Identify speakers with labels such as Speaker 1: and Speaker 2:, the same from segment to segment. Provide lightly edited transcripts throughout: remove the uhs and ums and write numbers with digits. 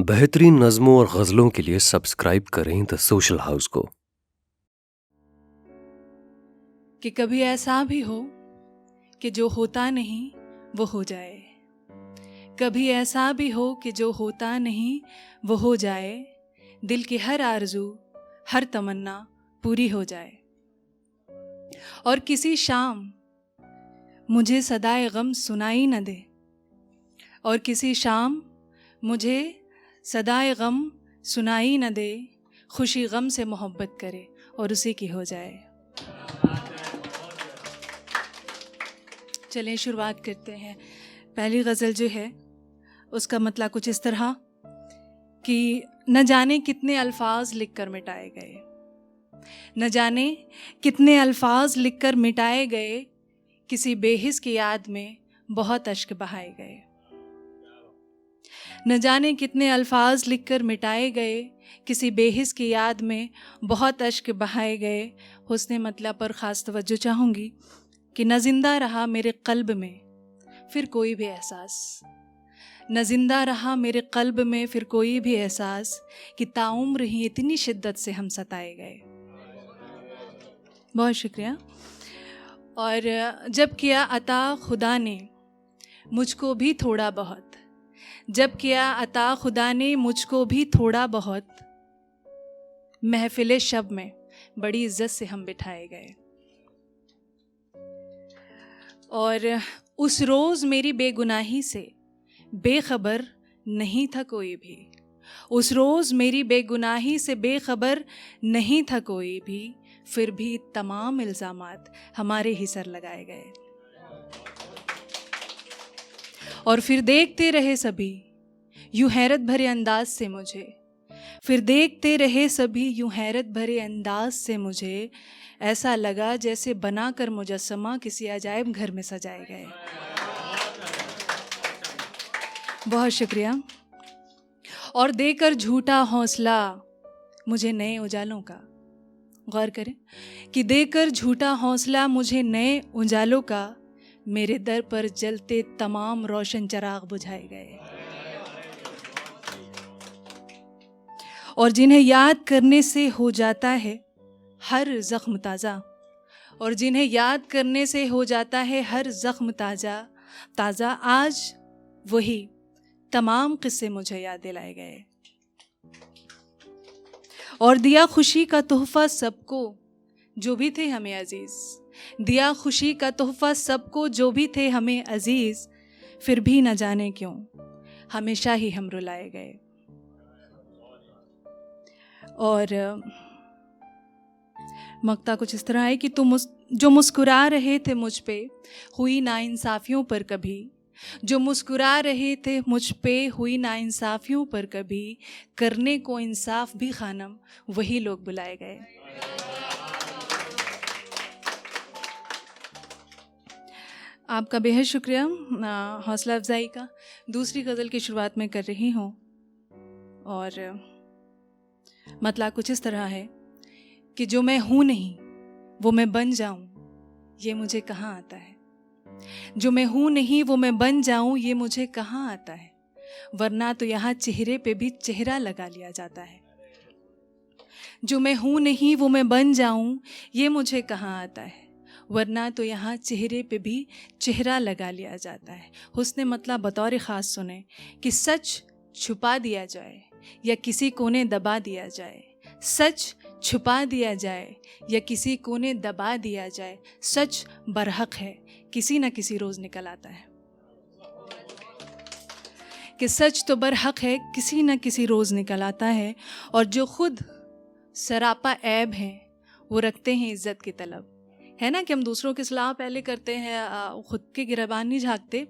Speaker 1: बेहतरीन नज़्मों और गज़लों के लिए सब्सक्राइब करें द सोशल हाउस को।
Speaker 2: कि कभी ऐसा भी हो कि जो होता नहीं वो हो जाए, कभी ऐसा भी हो कि जो होता नहीं वो हो जाए, दिल की हर आरज़ू हर तमन्ना पूरी हो जाए। और किसी शाम मुझे सदाए गम सुनाई न दे, और किसी शाम मुझे सदाए गम सुनाई न दे, खुशी गम से मोहब्बत करे और उसी की हो जाए। चलें शुरुआत करते हैं। पहली गज़ल जो है उसका मतलब कुछ इस तरह कि न जाने कितने अल्फाज लिखकर मिटाए गए, न जाने कितने अल्फाज लिखकर मिटाए गए, किसी बेहिस की याद में बहुत अश्क बहाए गए। न जाने कितने अल्फाज लिखकर मिटाए गए, किसी बेहिस की याद में बहुत अश्क बहाए गए। हुस्ने मतलब पर ख़ास तवज्जो चाहूँगी कि न जिंदा रहा मेरे क़ल्ब में फिर कोई भी एहसास, न जिंदा रहा मेरे क़ल्ब में फिर कोई भी एहसास, कि ताउम्र ही इतनी शिद्दत से हम सताए गए। बहुत शुक्रिया। और जब किया अता खुदा ने मुझको भी थोड़ा बहुत, जब किया अता खुदा ने मुझको भी थोड़ा बहुत, महफिले शब में बड़ी इज्जत से हम बिठाए गए। और उस रोज़ मेरी बेगुनाही से बेखबर नहीं था कोई भी, उस रोज़ मेरी बेगुनाही से बेखबर नहीं था कोई भी, फिर भी तमाम इल्ज़ामात हमारे ही सर लगाए गए। और फिर देखते रहे सभी यूं हैरत भरे अंदाज से मुझे, फिर देखते रहे सभी यूं हैरत भरे अंदाज से मुझे, ऐसा लगा जैसे बनाकर मुजस्समा किसी अजायब घर में सजाए गए। बहुत शुक्रिया। और देकर झूठा हौसला मुझे नए उजालों का, गौर करें कि देकर झूठा हौसला मुझे नए उजालों का, मेरे दर पर जलते तमाम रोशन चिराग बुझाए गए। और जिन्हें याद करने से हो जाता है हर ज़ख्म ताज़ा, और जिन्हें याद करने से हो जाता है हर ज़ख्म ताज़ा ताज़ा, आज वही तमाम किस्से मुझे याद दिलाए गए। और दिया खुशी का तोहफ़ा सबको जो भी थे हमें अज़ीज़, दिया खुशी का तोहफ़ा सबको जो भी थे हमें अज़ीज़, फिर भी न जाने क्यों हमेशा ही हम रुलाए गए। और मक्ता कुछ इस तरह है कि तुम जो मुस्कुरा रहे थे मुझ पे हुई नाइंसाफ़ियों पर कभी, जो मुस्कुरा रहे थे मुझ पे हुई नाइंसाफ़ियों पर कभी, करने को इंसाफ भी खानम वही लोग बुलाए गए। आपका बेहद शुक्रिया हौसला अफजाई का। दूसरी गज़ल की शुरुआत में कर रही हूँ और मतलब कुछ इस तरह है कि जो मैं हूँ नहीं वो मैं बन जाऊँ, ये मुझे कहाँ आता है। जो मैं हूँ नहीं वो मैं बन जाऊँ, ये मुझे कहाँ आता है, वरना तो यहाँ चेहरे पे भी चेहरा लगा लिया जाता है। जो मैं हूँ नहीं वो मैं बन जाऊँ, ये मुझे कहाँ आता है, वरना तो यहाँ चेहरे पे भी चेहरा लगा लिया जाता है। हुस्ने मतलब बतौर ख़ास सुने कि सच छुपा दिया जाए या किसी कोने दबा दिया जाए, सच छुपा दिया जाए या किसी कोने दबा दिया जाए, सच बरहक है किसी न किसी रोज़ निकल आता है। कि सच तो बरहक है किसी न किसी रोज़ निकल आता है, और जो खुद सरापा ऐब हैं वो रखते हैं इज़्ज़त की तलब। है ना कि हम दूसरों की सलाह पहले करते हैं, ख़ुद के गिरबान नहीं झाँकते।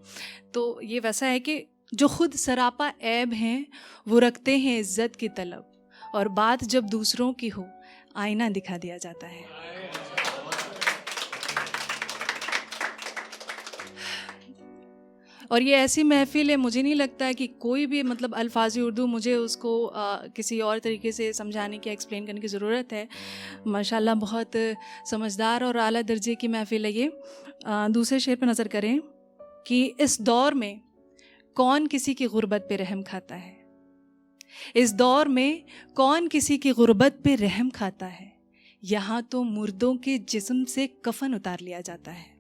Speaker 2: तो ये वैसा है कि जो खुद सरापा ऐब हैं वो रखते हैं इज़्ज़त की तलब, और बात जब दूसरों की हो आईना दिखा दिया जाता है। और ये ऐसी महफ़िल है, मुझे नहीं लगता है कि कोई भी मतलब अल्फाज़ उर्दू मुझे उसको किसी और तरीके से समझाने की एक्सप्लेन करने की ज़रूरत है। माशाल्लाह बहुत समझदार और आला दर्जे की महफ़िल है ये। दूसरे शेर पर नज़र करें कि इस दौर में कौन किसी की गुर्बत पे रहम खाता है, इस दौर में कौन किसी की गुर्बत पे रहम खाता है, यहाँ तो मुर्दों के जिस्म से कफन उतार लिया जाता है।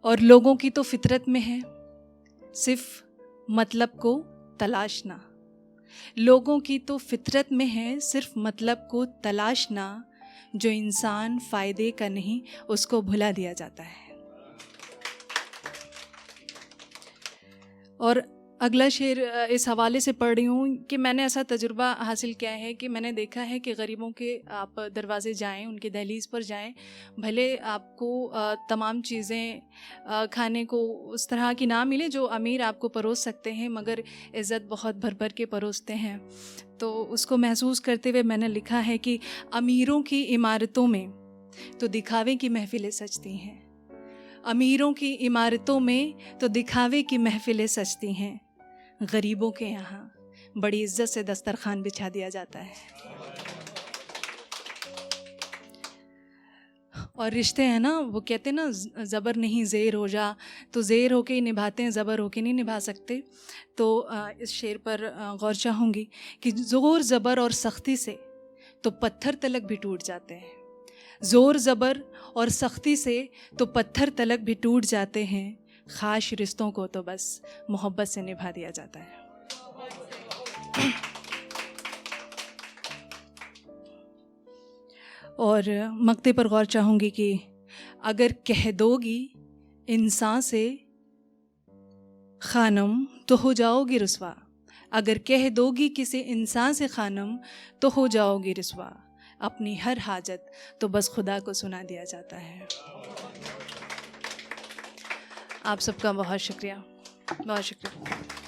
Speaker 2: और लोगों की तो फितरत में है सिर्फ मतलब को तलाशना, लोगों की तो फितरत में है सिर्फ मतलब को तलाशना, जो इंसान फ़ायदे का नहीं उसको भुला दिया जाता है। और अगला शेर इस हवाले से पढ़ रही हूँ कि मैंने ऐसा तजुर्बा हासिल किया है कि मैंने देखा है कि गरीबों के आप दरवाज़े जाएं, उनके दहलीज़ पर जाएं, भले आपको तमाम चीज़ें खाने को उस तरह की ना मिले जो अमीर आपको परोस सकते हैं, मगर इज़्ज़त बहुत भर भर के परोसते हैं। तो उसको महसूस करते हुए मैंने लिखा है कि अमीरों की इमारतों में तो दिखावे की महफिलें सजती हैं, अमीरों की इमारतों में तो दिखावे की महफिलें सजती हैं, गरीबों के यहाँ बड़ी इज्जत से दस्तरखान बिछा दिया जाता है। और रिश्ते हैं ना, वो कहते हैं ना, ज़बर नहीं ज़ेर हो जा, तो ज़ेर होके ही निभाते हैं, ज़बर होके नहीं निभा सकते। तो इस शेर पर गौर चाहूँगी कि ज़ोर ज़बर और सख्ती से तो पत्थर तलक भी टूट जाते हैं, ज़ोर ज़बर और सख्ती से तो पत्थर तलक भी टूट जाते हैं, ख़ास रिश्तों को तो बस मोहब्बत से निभा दिया जाता है। और मक्ते पर गौर चाहूँगी कि अगर कह दोगी इंसान से खानम तो हो जाओगी रुस्वा, अगर कह दोगी किसी इंसान से खानम तो हो जाओगी रुस्वा, अपनी हर हाजत तो बस खुदा को सुना दिया जाता है। आप सबका बहुत शुक्रिया, बहुत शुक्रिया।